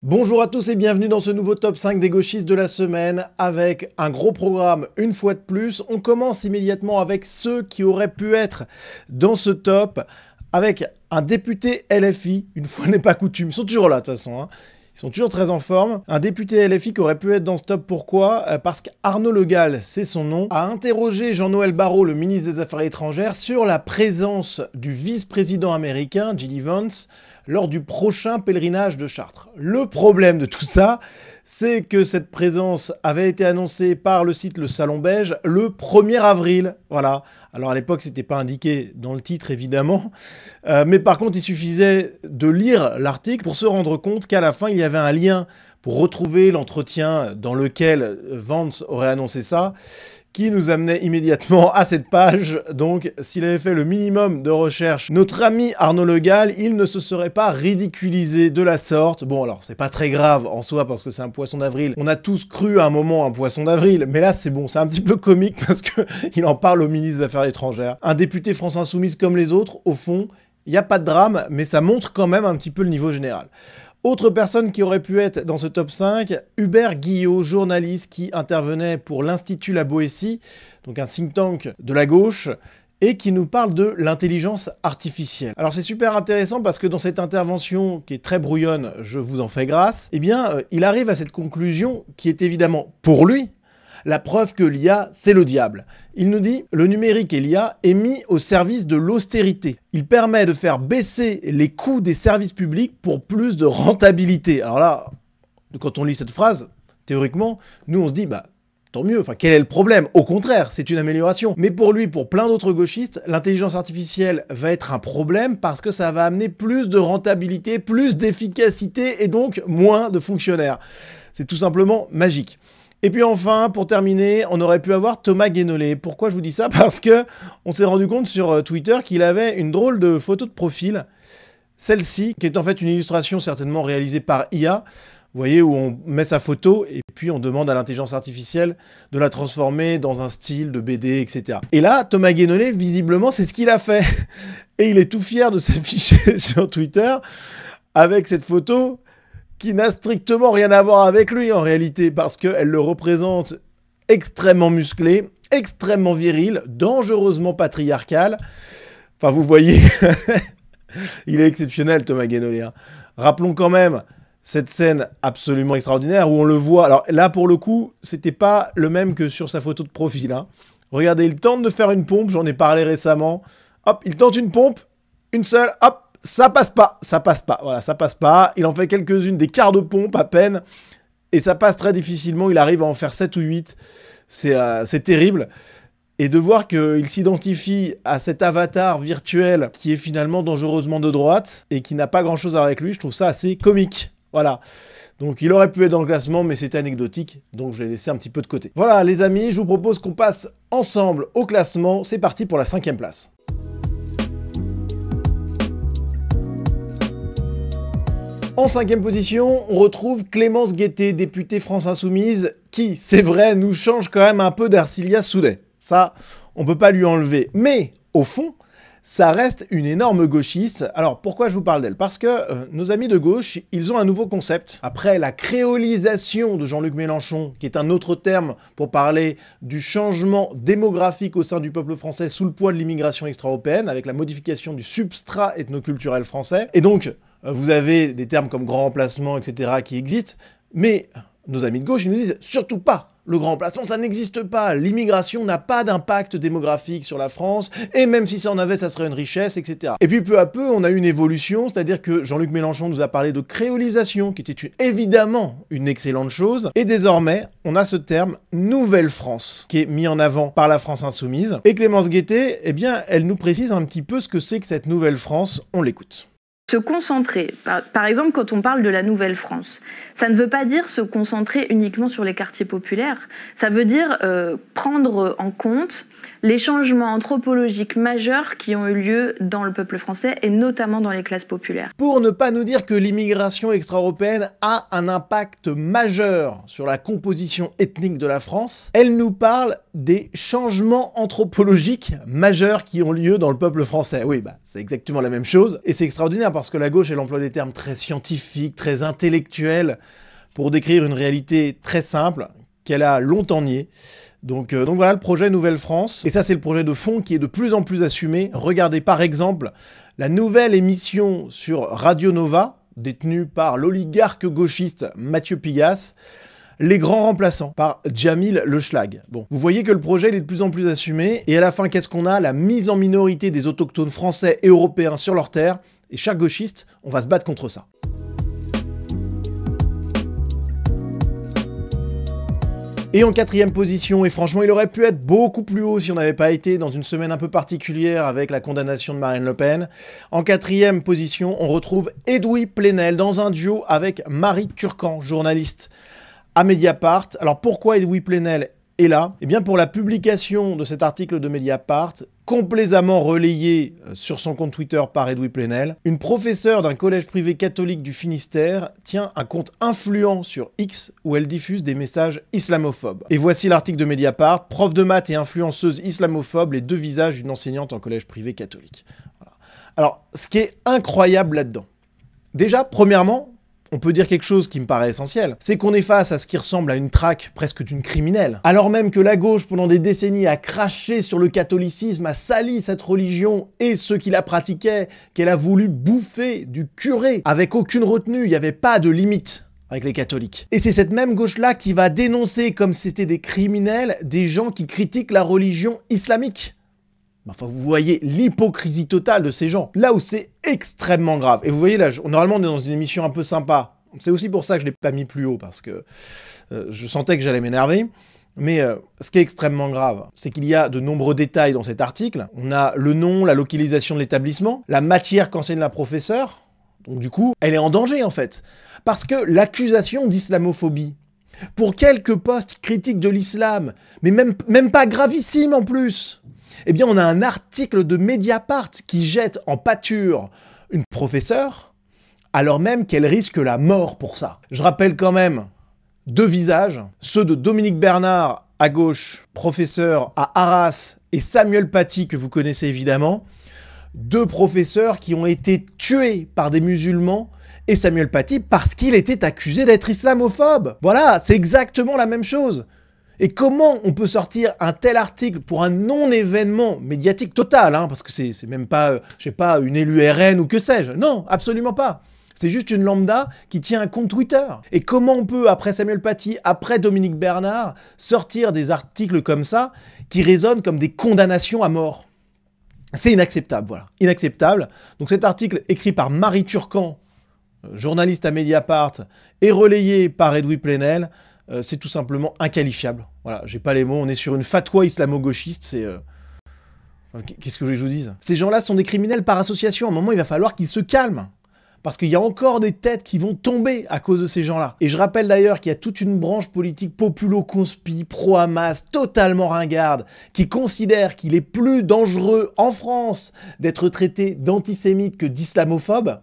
Bonjour à tous et bienvenue dans ce nouveau top 5 des gauchistes de la semaine avec un gros programme une fois de plus. On commence immédiatement avec ceux qui auraient pu être dans ce top avec un député LFI, une fois n'est pas coutume, ils sont toujours là de toute façon, hein. Ils sont toujours très en forme. Un député LFI qui aurait pu être dans ce top, pourquoi? Parce qu'Arnaud Le Gall, c'est son nom, a interrogé Jean-Noël Barrot, le ministre des Affaires étrangères, sur la présence du vice-président américain, J.D. Vance, lors du prochain pèlerinage de Chartres. Le problème de tout ça, c'est que cette présence avait été annoncée par le site Le Salon Beige le 1er avril. Voilà. Alors à l'époque, c'était pas indiqué dans le titre, évidemment. Mais par contre, il suffisait de lire l'article pour se rendre compte qu'à la fin, il y avait un lien pour retrouver l'entretien dans lequel Vance aurait annoncé ça, qui nous amenait immédiatement à cette page. Donc, s'il avait fait le minimum de recherche, notre ami Arnaud Le Gall, il ne se serait pas ridiculisé de la sorte. Bon, alors, c'est pas très grave en soi, parce que c'est un poisson d'avril. On a tous cru à un moment un poisson d'avril, mais là, c'est bon, c'est un petit peu comique, parce qu'il en parle au ministre des Affaires étrangères. Un député France Insoumise comme les autres, au fond, il n'y a pas de drame, mais ça montre quand même un petit peu le niveau général. Autre personne qui aurait pu être dans ce top 5, Hubert Guillot, journaliste qui intervenait pour l'Institut La Boétie, donc un think tank de la gauche, et qui nous parle de l'intelligence artificielle. Alors c'est super intéressant parce que dans cette intervention, qui est très brouillonne, je vous en fais grâce, eh bien, il arrive à cette conclusion qui est évidemment, pour lui, la preuve que l'IA, c'est le diable. Il nous dit « Le numérique et l'IA est mis au service de l'austérité. Il permet de faire baisser les coûts des services publics pour plus de rentabilité. » Alors là, quand on lit cette phrase, théoriquement, nous on se dit « Bah, tant mieux, enfin quel est le problème? Au contraire, c'est une amélioration. » Mais pour lui, pour plein d'autres gauchistes, l'intelligence artificielle va être un problème parce que ça va amener plus de rentabilité, plus d'efficacité et donc moins de fonctionnaires. C'est tout simplement magique. Et puis enfin, pour terminer, on aurait pu avoir Thomas Guénolé. Pourquoi je vous dis ça? Parce que on s'est rendu compte sur Twitter qu'il avait une drôle de photo de profil. Celle-ci, qui est en fait une illustration certainement réalisée par IA. Vous voyez, où on met sa photo et puis on demande à l'intelligence artificielle de la transformer dans un style de BD, etc. Et là, Thomas Guénolé, visiblement, c'est ce qu'il a fait. Et il est tout fier de s'afficher sur Twitter avec cette photo qui n'a strictement rien à voir avec lui en réalité, parce qu'elle le représente extrêmement musclé, extrêmement viril, dangereusement patriarcal. Enfin, vous voyez, il est exceptionnel, Thomas Guénolé, hein. Rappelons quand même cette scène absolument extraordinaire où on le voit. Alors là, pour le coup, c'était pas le même que sur sa photo de profil, hein. Regardez, il tente de faire une pompe, j'en ai parlé récemment. Hop, il tente une pompe, une seule, hop. Ça passe pas, voilà, ça passe pas. Il en fait quelques-unes, des quarts de pompe à peine, et ça passe très difficilement. Il arrive à en faire 7 ou 8. C'est terrible. Et de voir qu'il s'identifie à cet avatar virtuel qui est finalement dangereusement de droite et qui n'a pas grand-chose à voir avec lui, je trouve ça assez comique. Voilà. Donc il aurait pu être dans le classement, mais c'était anecdotique, donc je l'ai laissé un petit peu de côté. Voilà les amis, je vous propose qu'on passe ensemble au classement. C'est parti pour la 5e place. En 5e position, on retrouve Clémence Guettet, députée France Insoumise, qui, c'est vrai, nous change quand même un peu d'Arcilia Soudet. Ça, on peut pas lui enlever. Mais, au fond, ça reste une énorme gauchiste. Alors, pourquoi je vous parle d'elle? Parce que nos amis de gauche, ils ont un nouveau concept. Après la créolisation de Jean-Luc Mélenchon, qui est un autre terme pour parler du changement démographique au sein du peuple français sous le poids de l'immigration extra-européenne, avec la modification du substrat ethnoculturel français. Et donc, vous avez des termes comme grand remplacement, etc. qui existent, mais nos amis de gauche, ils nous disent surtout pas le grand remplacement, ça n'existe pas. L'immigration n'a pas d'impact démographique sur la France, et même si ça en avait, ça serait une richesse, etc. Et puis peu à peu, on a eu une évolution, c'est-à-dire que Jean-Luc Mélenchon nous a parlé de créolisation, qui était évidemment une excellente chose, et désormais, on a ce terme « Nouvelle France » qui est mis en avant par la France Insoumise. Et Clémence Guettet, eh bien, elle nous précise un petit peu ce que c'est que cette Nouvelle France. On l'écoute. Se concentrer, par exemple quand on parle de la Nouvelle-France, ça ne veut pas dire se concentrer uniquement sur les quartiers populaires, ça veut dire prendre en compte les changements anthropologiques majeurs qui ont eu lieu dans le peuple français et notamment dans les classes populaires. Pour ne pas nous dire que l'immigration extra-européenne a un impact majeur sur la composition ethnique de la France, elle nous parle des changements anthropologiques majeurs qui ont lieu dans le peuple français. Oui, bah, c'est exactement la même chose et c'est extraordinaire parce que la gauche, elle emploie des termes très scientifiques, très intellectuels, pour décrire une réalité très simple, qu'elle a longtemps niée. Donc voilà le projet Nouvelle France. Et ça, c'est le projet de fond qui est de plus en plus assumé. Regardez par exemple la nouvelle émission sur Radio Nova, détenue par l'oligarque gauchiste Mathieu Pigasse, Les Grands Remplaçants, par Jamil Le Schlag. Bon, vous voyez que le projet il est de plus en plus assumé. Et à la fin, qu'est-ce qu'on a? La mise en minorité des autochtones français et européens sur leurs terres. Et chaque gauchiste, on va se battre contre ça. Et en quatrième position, et franchement il aurait pu être beaucoup plus haut si on n'avait pas été dans une semaine un peu particulière avec la condamnation de Marine Le Pen, en quatrième position on retrouve Edoui Plenel dans un duo avec Marie Turcan, journaliste à Mediapart. Alors pourquoi Edoui Plenel est là? Eh bien pour la publication de cet article de Mediapart, complaisamment relayé sur son compte Twitter par Edoui Plenel, une professeure d'un collège privé catholique du Finistère tient un compte influent sur X où elle diffuse des messages islamophobes. Et voici l'article de Mediapart, prof de maths et influenceuse islamophobe, les deux visages d'une enseignante en collège privé catholique. Voilà. Alors, ce qui est incroyable là-dedans, déjà, premièrement, on peut dire quelque chose qui me paraît essentiel, c'est qu'on est face à ce qui ressemble à une traque presque d'une criminelle. Alors même que la gauche, pendant des décennies, a craché sur le catholicisme, a sali cette religion et ceux qui la pratiquaient, qu'elle a voulu bouffer du curé, avec aucune retenue, il n'y avait pas de limite avec les catholiques. Et c'est cette même gauche-là qui va dénoncer, comme c'était des criminels, des gens qui critiquent la religion islamique. Enfin, vous voyez l'hypocrisie totale de ces gens, là où c'est extrêmement grave. Et vous voyez, là, normalement, on est dans une émission un peu sympa. C'est aussi pour ça que je ne l'ai pas mis plus haut, parce que je sentais que j'allais m'énerver. Mais ce qui est extrêmement grave, c'est qu'il y a de nombreux détails dans cet article. On a le nom, la localisation de l'établissement, la matière qu'enseigne la professeure. Donc du coup, elle est en danger, en fait. Parce que l'accusation d'islamophobie, pour quelques postes critiques de l'islam, mais même pas gravissime en plus, eh bien, on a un article de Mediapart qui jette en pâture une professeure, alors même qu'elle risque la mort pour ça. Je rappelle quand même deux visages, ceux de Dominique Bernard à gauche, professeur à Arras, et Samuel Paty, que vous connaissez évidemment, deux professeurs qui ont été tués par des musulmans, et Samuel Paty parce qu'il était accusé d'être islamophobe. Voilà, c'est exactement la même chose. Et comment on peut sortir un tel article pour un non-événement médiatique total, hein, parce que c'est même pas, je sais pas, une élue RN ou que sais-je. Non, absolument pas. C'est juste une lambda qui tient un compte Twitter. Et comment on peut, après Samuel Paty, après Dominique Bernard, sortir des articles comme ça qui résonnent comme des condamnations à mort? C'est inacceptable, voilà. Inacceptable. Donc cet article écrit par Marie Turcan, journaliste à Mediapart, et relayé par Edoui Plenel, c'est tout simplement inqualifiable. Voilà, j'ai pas les mots, on est sur une fatwa islamo-gauchiste, c'est... Qu'est-ce que je vous dise? Ces gens-là sont des criminels par association, à un moment il va falloir qu'ils se calment. Parce qu'il y a encore des têtes qui vont tomber à cause de ces gens-là. Et je rappelle d'ailleurs qu'il y a toute une branche politique populo-conspi, pro-Hamas, totalement ringarde, qui considère qu'il est plus dangereux en France d'être traité d'antisémite que d'islamophobe.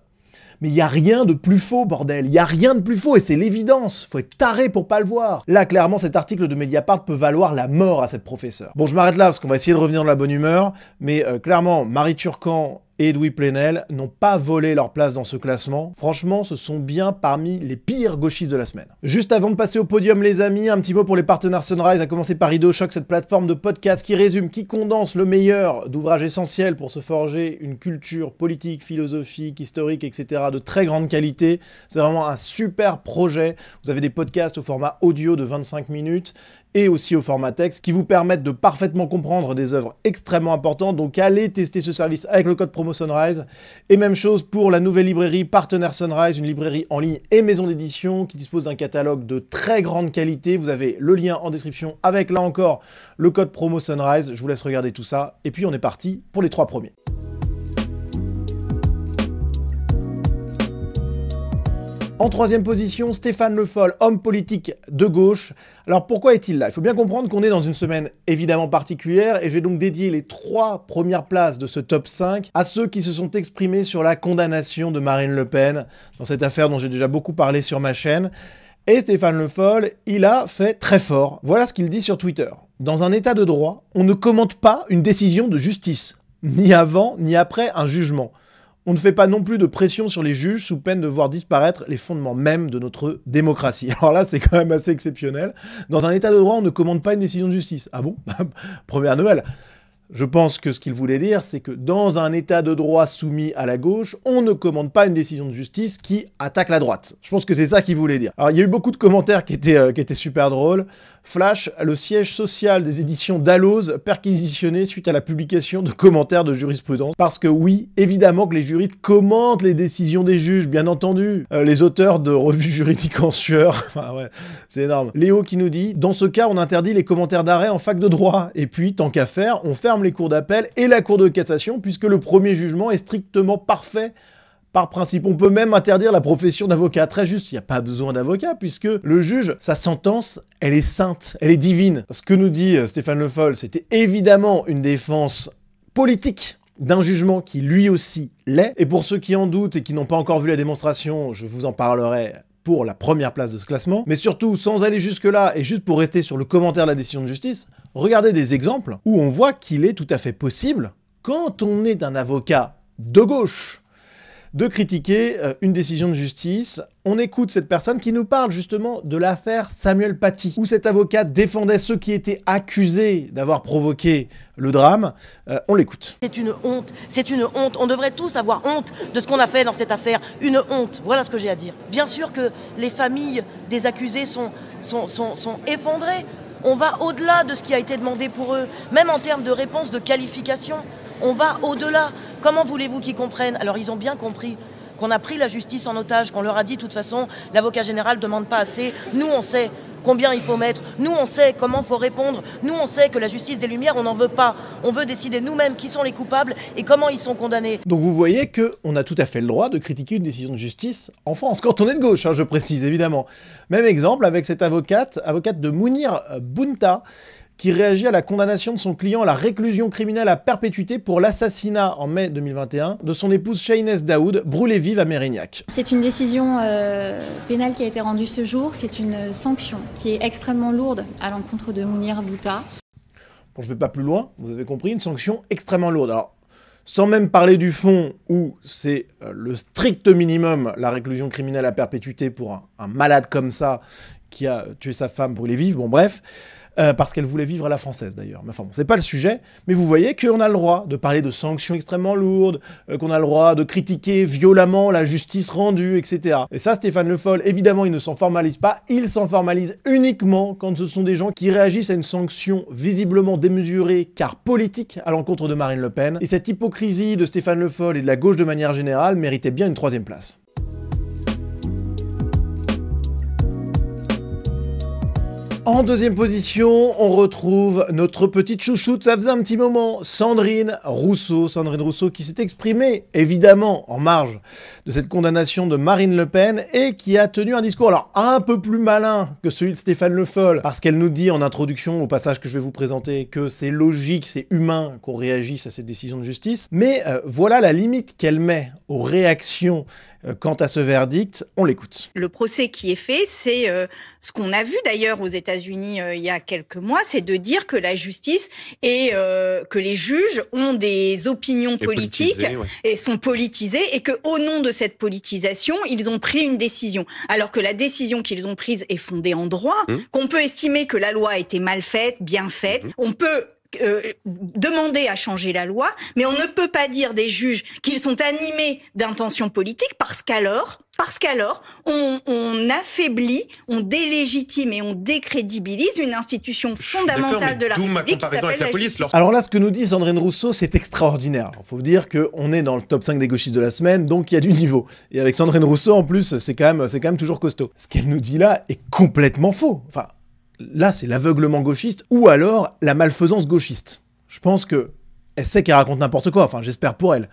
Mais il n'y a rien de plus faux, bordel. Il n'y a rien de plus faux, et c'est l'évidence. Faut être taré pour pas le voir. Là, clairement, cet article de Mediapart peut valoir la mort à cette professeure. Bon, je m'arrête là, parce qu'on va essayer de revenir dans la bonne humeur. Mais clairement, Marie Turcan et Edoui Plenel n'ont pas volé leur place dans ce classement. Franchement, ce sont bien parmi les pires gauchistes de la semaine. Juste avant de passer au podium, les amis, un petit mot pour les partenaires Sunrise, à commencer par IdeoShock, cette plateforme de podcast qui résume, qui condense le meilleur d'ouvrages essentiels pour se forger une culture politique, philosophique, historique, etc. de très grande qualité. C'est vraiment un super projet. Vous avez des podcasts au format audio de 25 minutes et aussi au format texte qui vous permettent de parfaitement comprendre des œuvres extrêmement importantes. Donc allez tester ce service avec le code promo Sunrise. Et même chose pour la nouvelle librairie partenaire Sunrise, une librairie en ligne et maison d'édition qui dispose d'un catalogue de très grande qualité. Vous avez le lien en description avec là encore le code promo Sunrise. Je vous laisse regarder tout ça. Et puis on est parti pour les 3 premiers. En troisième position, Stéphane Le Foll, homme politique de gauche. Alors pourquoi est-il là? Il faut bien comprendre qu'on est dans une semaine évidemment particulière et je vais donc dédier les 3 premières places de ce top 5 à ceux qui se sont exprimés sur la condamnation de Marine Le Pen dans cette affaire dont j'ai déjà beaucoup parlé sur ma chaîne. Et Stéphane Le Foll, il a fait très fort. Voilà ce qu'il dit sur Twitter. Dans un état de droit, on ne commente pas une décision de justice, ni avant ni après un jugement. On ne fait pas non plus de pression sur les juges sous peine de voir disparaître les fondements mêmes de notre démocratie. Alors là, c'est quand même assez exceptionnel. Dans un état de droit, on ne commande pas une décision de justice. Ah bon? Première Noël. Je pense que ce qu'il voulait dire, c'est que dans un état de droit soumis à la gauche, on ne commande pas une décision de justice qui attaque la droite. Je pense que c'est ça qu'il voulait dire. Alors, il y a eu beaucoup de commentaires qui étaient super drôles. Flash, le siège social des éditions Dalloz perquisitionné suite à la publication de commentaires de jurisprudence. Parce que oui, évidemment que les juristes commentent les décisions des juges, bien entendu. Les auteurs de revues juridiques en sueur. Enfin ouais, c'est énorme. Léo qui nous dit, dans ce cas, on interdit les commentaires d'arrêt en fac de droit. Et puis, tant qu'à faire, on ferme les cours d'appel et la cour de cassation, puisque le premier jugement est strictement parfait. Par principe, on peut même interdire la profession d'avocat. Très juste, il n'y a pas besoin d'avocat, puisque le juge, sa sentence, elle est sainte, elle est divine. Ce que nous dit Stéphane Le Foll, c'était évidemment une défense politique d'un jugement qui lui aussi l'est. Et pour ceux qui en doutent et qui n'ont pas encore vu la démonstration, je vous en parlerai pour la première place de ce classement. Mais surtout, sans aller jusque-là, et juste pour rester sur le commentaire de la décision de justice, regardez des exemples où on voit qu'il est tout à fait possible, quand on est un avocat de gauche, de critiquer une décision de justice. On écoute cette personne qui nous parle justement de l'affaire Samuel Paty, où cet avocat défendait ceux qui étaient accusés d'avoir provoqué le drame. On l'écoute. C'est une honte, on devrait tous avoir honte de ce qu'on a fait dans cette affaire, une honte, voilà ce que j'ai à dire. Bien sûr que les familles des accusés sont effondrées, on va au-delà de ce qui a été demandé pour eux, même en termes de réponse, de qualification. On va au-delà. Comment voulez-vous qu'ils comprennent? Alors ils ont bien compris qu'on a pris la justice en otage, qu'on leur a dit de toute façon, l'avocat général ne demande pas assez. Nous on sait combien il faut mettre, nous on sait comment il faut répondre, nous on sait que la justice des Lumières, on n'en veut pas. On veut décider nous-mêmes qui sont les coupables et comment ils sont condamnés. Donc vous voyez qu'on a tout à fait le droit de critiquer une décision de justice en France, quand on est de gauche, hein, je précise évidemment. Même exemple avec cette avocate de Mounir Bounta, qui réagit à la condamnation de son client à la réclusion criminelle à perpétuité pour l'assassinat en mai 2021 de son épouse Shaynez Daoud, brûlée vive à Mérignac. C'est une décision pénale qui a été rendue ce jour, c'est une sanction qui est extrêmement lourde à l'encontre de Mounir Bounta. Bon, je ne vais pas plus loin, vous avez compris, une sanction extrêmement lourde. Alors, sans même parler du fond où c'est le strict minimum, la réclusion criminelle à perpétuité pour un malade comme ça qui a tué sa femme brûlée vive, bon bref, parce qu'elle voulait vivre à la française d'ailleurs. Mais enfin bon, c'est pas le sujet, mais vous voyez qu'on a le droit de parler de sanctions extrêmement lourdes, qu'on a le droit de critiquer violemment la justice rendue, etc. Et ça, Stéphane Le Foll, évidemment, il ne s'en formalise pas, il s'en formalise uniquement quand ce sont des gens qui réagissent à une sanction visiblement démesurée, car politique, à l'encontre de Marine Le Pen. Et cette hypocrisie de Stéphane Le Foll et de la gauche de manière générale méritait bien une 3e place. En 2e position, on retrouve notre petite chouchoute, ça faisait un petit moment, Sandrine Rousseau qui s'est exprimée, évidemment, en marge de cette condamnation de Marine Le Pen, et qui a tenu un discours, alors un peu plus malin que celui de Stéphane Le Foll, parce qu'elle nous dit en introduction, au passage que je vais vous présenter, que c'est logique, c'est humain qu'on réagisse à cette décision de justice, mais voilà la limite qu'elle met aux réactions quant à ce verdict, on l'écoute. Le procès qui est fait, c'est ce qu'on a vu d'ailleurs aux États-Unis il y a quelques mois, c'est de dire que la justice et que les juges ont des opinions politiques et sont politisés, et que au nom de cette politisation, ils ont pris une décision. Alors que la décision qu'ils ont prise est fondée en droit, qu'on peut estimer que la loi a été mal faite, bien faite, on peut demander à changer la loi, mais on ne peut pas dire des juges qu'ils sont animés d'intentions politiques parce qu'alors on affaiblit, on délégitime et on décrédibilise une institution fondamentale de la République qui s'appelle la justice. Alors là, ce que nous dit Sandrine Rousseau, c'est extraordinaire. Il faut dire qu'on est dans le top 5 des gauchistes de la semaine, donc il y a du niveau. Et avec Sandrine Rousseau, en plus, c'est quand même toujours costaud. Ce qu'elle nous dit là est complètement faux. Enfin, là, c'est l'aveuglement gauchiste ou alors la malfaisance gauchiste. Je pense qu'elle sait qu'elle raconte n'importe quoi, enfin j'espère pour elle.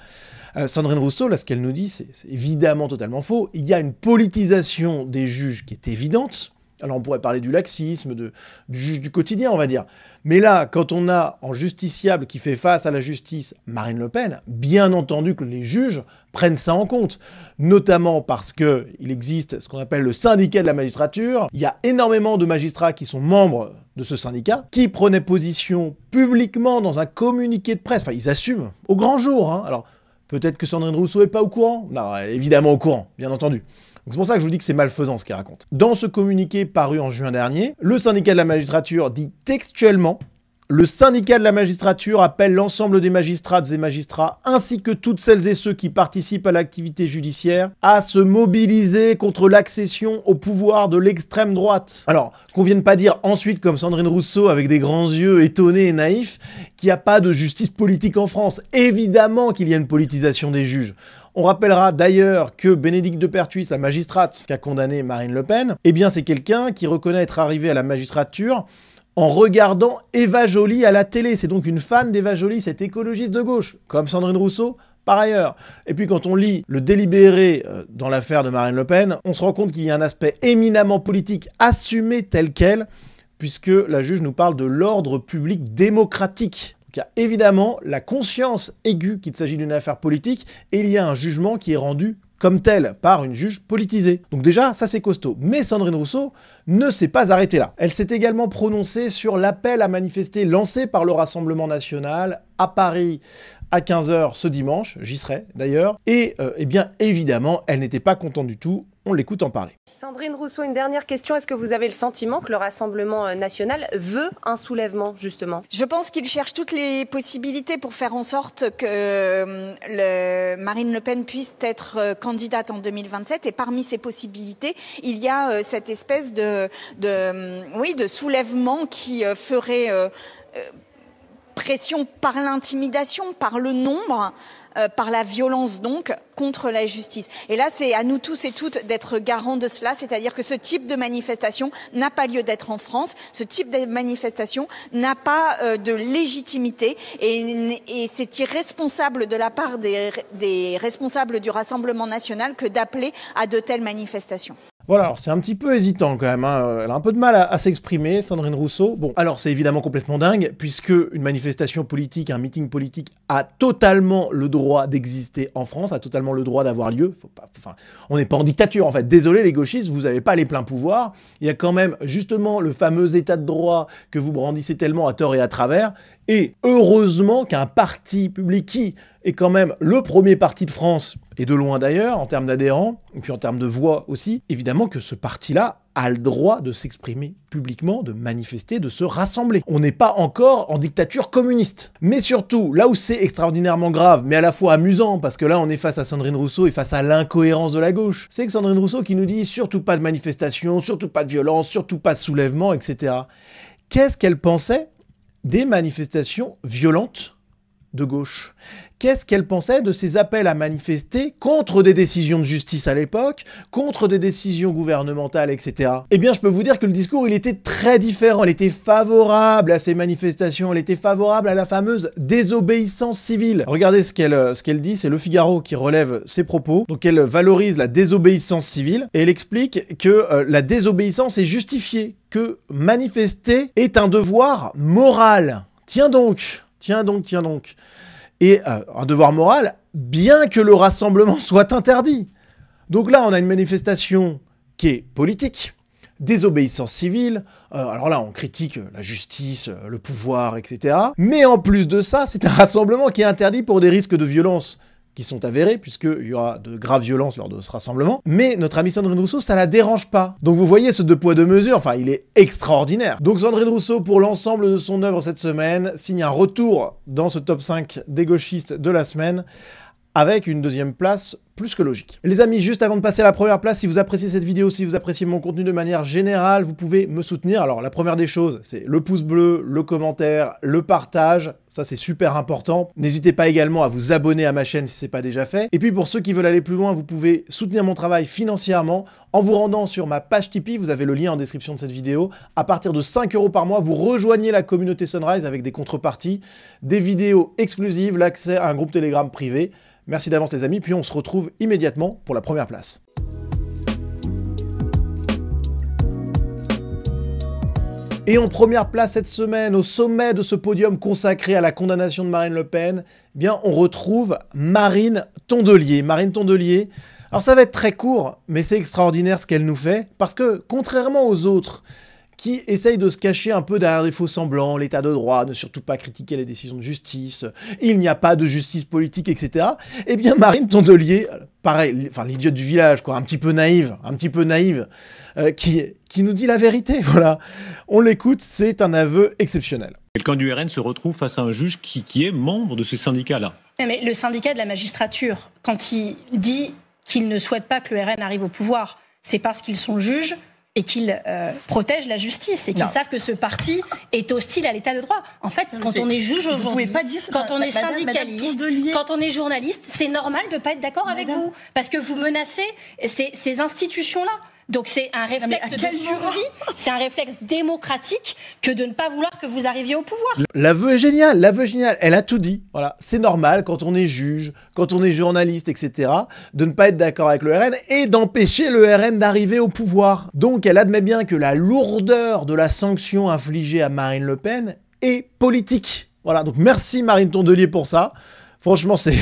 Sandrine Rousseau, là, ce qu'elle nous dit, c'est évidemment totalement faux. Il y a une politisation des juges qui est évidente. Alors on pourrait parler du laxisme, du juge du quotidien, on va dire. Mais là, quand on a en justiciable qui fait face à la justice Marine Le Pen, bien entendu que les juges prennent ça en compte. Notamment parce qu'il existe ce qu'on appelle le syndicat de la magistrature. Il y a énormément de magistrats qui sont membres de ce syndicat, qui prenaient position publiquement dans un communiqué de presse. Enfin, ils assument au grand jour, hein. Alors, Peut-être que Sandrine Rousseau est pas au courant? Non, elle est évidemment au courant, bien entendu. C'est pour ça que je vous dis que c'est malfaisant ce qu'il raconte. Dans ce communiqué paru en juin dernier, le syndicat de la magistrature dit textuellement: le syndicat de la magistrature appelle l'ensemble des magistrates et magistrats, ainsi que toutes celles et ceux qui participent à l'activité judiciaire, à se mobiliser contre l'accession au pouvoir de l'extrême droite. Alors, qu'on vienne pas dire ensuite, comme Sandrine Rousseau, avec des grands yeux étonnés et naïfs, qu'il n'y a pas de justice politique en France. Évidemment qu'il y a une politisation des juges. On rappellera d'ailleurs que Bénédicte de Pertuis, la magistrate qui a condamné Marine Le Pen, eh bien c'est quelqu'un qui reconnaît être arrivé à la magistrature en regardant Eva Joly à la télé. C'est donc une fan d'Eva Joly, cette écologiste de gauche, comme Sandrine Rousseau par ailleurs. Et puis quand on lit le délibéré dans l'affaire de Marine Le Pen, on se rend compte qu'il y a un aspect éminemment politique assumé tel quel, puisque la juge nous parle de l'ordre public démocratique. Donc il y a évidemment la conscience aiguë qu'il s'agit d'une affaire politique, et il y a un jugement qui est rendu comme tel, par une juge politisée. Donc déjà, ça c'est costaud. Mais Sandrine Rousseau ne s'est pas arrêtée là. Elle s'est également prononcée sur l'appel à manifester lancé par le Rassemblement National à Paris à 15h ce dimanche, j'y serai d'ailleurs, et eh bien évidemment, elle n'était pas contente du tout, on l'écoute en parler. Sandrine Rousseau, une dernière question. Est-ce que vous avez le sentiment que le Rassemblement national veut un soulèvement, justement? Je pense qu'il cherche toutes les possibilités pour faire en sorte que Marine Le Pen puisse être candidate en 2027. Et parmi ces possibilités, il y a cette espèce de soulèvement qui ferait pression par l'intimidation, par le nombre, par la violence donc, contre la justice. Et là, c'est à nous tous et toutes d'être garants de cela, c'est-à-dire que ce type de manifestation n'a pas lieu d'être en France, ce type de manifestation n'a pas de légitimité, et c'est irresponsable de la part des responsables du Rassemblement national que d'appeler à de telles manifestations. Voilà, alors c'est un petit peu hésitant quand même, hein. Elle a un peu de mal à s'exprimer, Sandrine Rousseau. Bon, alors c'est évidemment complètement dingue, puisque une manifestation politique, un meeting politique a totalement le droit d'exister en France, a totalement le droit d'avoir lieu. On n'est pas en dictature en fait. Désolé les gauchistes, vous n'avez pas les pleins pouvoirs. Il y a quand même justement le fameux état de droit que vous brandissez tellement à tort et à travers. Et heureusement qu'un parti public qui est quand même le premier parti de France, et de loin d'ailleurs, en termes d'adhérents, et puis en termes de voix aussi, évidemment que ce parti-là a le droit de s'exprimer publiquement, de manifester, de se rassembler. On n'est pas encore en dictature communiste. Mais surtout, là où c'est extraordinairement grave, mais à la fois amusant, parce que là on est face à Sandrine Rousseau et face à l'incohérence de la gauche, c'est que Sandrine Rousseau qui nous dit surtout pas de manifestation, surtout pas de violence, surtout pas de soulèvement, etc. Qu'est-ce qu'elle pensait des manifestations violentes de gauche? Qu'est-ce qu'elle pensait de ces appels à manifester contre des décisions de justice à l'époque, contre des décisions gouvernementales, etc. Eh bien, je peux vous dire que le discours, il était très différent. Elle était favorable à ces manifestations, elle était favorable à la fameuse désobéissance civile. Regardez ce qu'elle dit, c'est Le Figaro qui relève ses propos. Donc, elle valorise la désobéissance civile et elle explique que la désobéissance est justifiée, que manifester est un devoir moral. Tiens donc. Et un devoir moral, bien que le rassemblement soit interdit. Donc là, on a une manifestation qui est politique, désobéissance civile, alors là, on critique la justice, le pouvoir, etc. Mais en plus de ça, c'est un rassemblement qui est interdit pour des risques de violence qui sont avérés, puisqu'il y aura de graves violences lors de ce rassemblement. Mais notre amie Sandrine Rousseau, ça la dérange pas. Donc vous voyez ce deux poids deux mesures, enfin, il est extraordinaire. Donc Sandrine Rousseau, pour l'ensemble de son œuvre cette semaine, signe un retour dans ce top 5 des gauchistes de la semaine, avec une deuxième place plus que logique. Les amis, juste avant de passer à la première place, si vous appréciez cette vidéo, si vous appréciez mon contenu de manière générale, vous pouvez me soutenir. Alors la première des choses, c'est le pouce bleu, le commentaire, le partage, ça c'est super important. N'hésitez pas également à vous abonner à ma chaîne si ce n'est pas déjà fait. Et puis pour ceux qui veulent aller plus loin, vous pouvez soutenir mon travail financièrement en vous rendant sur ma page Tipeee, vous avez le lien en description de cette vidéo. À partir de 5 € par mois, vous rejoignez la communauté Sunrise avec des contreparties, des vidéos exclusives, l'accès à un groupe Telegram privé. Merci d'avance les amis, puis on se retrouve immédiatement pour la première place. Et en première place cette semaine, au sommet de ce podium consacré à la condamnation de Marine Le Pen, eh bien on retrouve Marine Tondelier. Marine Tondelier, alors ça va être très court, mais c'est extraordinaire ce qu'elle nous fait, parce que contrairement aux autres, qui essaye de se cacher un peu derrière des faux semblants, l'état de droit, ne surtout pas critiquer les décisions de justice, il n'y a pas de justice politique, etc. Eh bien, Marine Tondelier, pareil, enfin l'idiote du village, quoi, un petit peu naïve, qui nous dit la vérité, voilà. On l'écoute, c'est un aveu exceptionnel. Quelqu'un du RN se retrouve face à un juge qui est membre de ce syndicat-là. Mais le syndicat de la magistrature, quand il dit qu'il ne souhaite pas que le RN arrive au pouvoir, c'est parce qu'ils sont juges et qu'ils protègent la justice et qu'ils savent que ce parti est hostile à l'état de droit. En fait, quand on est juge aujourd'hui, quand on est syndicaliste, quand on est journaliste, c'est normal de ne pas être d'accord avec vous. Parce que vous menacez ces institutions-là. Donc c'est un réflexe de survie, c'est un réflexe démocratique que de ne pas vouloir que vous arriviez au pouvoir. L'aveu est génial, elle a tout dit. Voilà, c'est normal quand on est juge, quand on est journaliste, etc., de ne pas être d'accord avec le RN et d'empêcher le RN d'arriver au pouvoir. Donc elle admet bien que la lourdeur de la sanction infligée à Marine Le Pen est politique. Voilà, donc merci Marine Tondelier pour ça. Franchement, c'est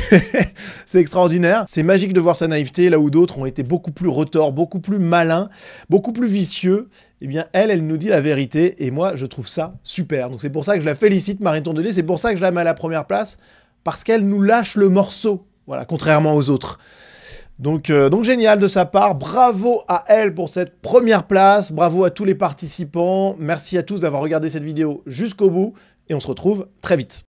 extraordinaire. C'est magique de voir sa naïveté, là où d'autres ont été beaucoup plus retors, beaucoup plus malins, beaucoup plus vicieux. Eh bien, elle nous dit la vérité, et moi, je trouve ça super. Donc c'est pour ça que je la félicite, Marine Tondelier, c'est pour ça que je la mets à la première place, parce qu'elle nous lâche le morceau, voilà, contrairement aux autres. Donc génial de sa part, bravo à elle pour cette première place, bravo à tous les participants, merci à tous d'avoir regardé cette vidéo jusqu'au bout, et on se retrouve très vite.